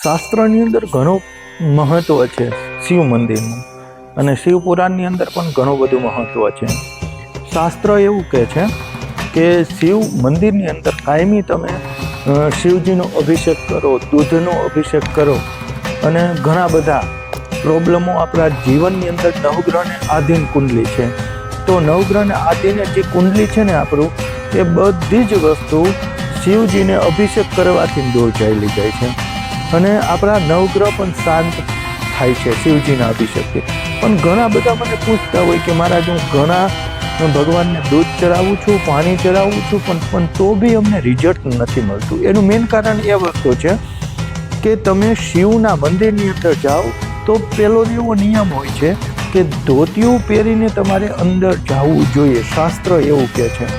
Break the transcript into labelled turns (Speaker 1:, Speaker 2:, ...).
Speaker 1: શાસ્ત્રની અંદર ઘણું મહત્વ છે શિવ મંદિરનું, અને શિવ પુરાણની અંદર પણ ઘણું બધું મહત્વ છે. શાસ્ત્ર એવું કહે છે કે શિવ મંદિરની અંદર કાયમી તમે શિવજીનો અભિષેક કરો, દૂધનો અભિષેક કરો, અને ઘણા બધા પ્રોબ્લેમો આપણા જીવનની અંદર નવગ્રહને આધીન કુંડલી છે, તો નવગ્રહને આધીન જે કુંડલી છે ને આપણું, એ બધી જ વસ્તુ શિવજીને અભિષેક કરવાથી દૂર ચાલી જાય છે, અને આપણા નવગ્રહ પણ શાંત થાય છે શિવજીના અભિષેકથી. પણ ઘણા બધા મને પૂછતા હોય કે મહારાજ, હું ઘણા ભગવાનને દૂધ ચડાવું છું, પાણી ચડાવું છું, પણ તો બી અમને રિઝલ્ટ નથી મળતું. એનું મેઇન કારણ એ વસ્તુ છે કે તમે શિવના મંદિરની અંદર જાઓ તો પેલો એવો નિયમ હોય છે કે ધોતિયું પહેરીને તમારે અંદર જવું જોઈએ, શાસ્ત્ર એવું કહે છે.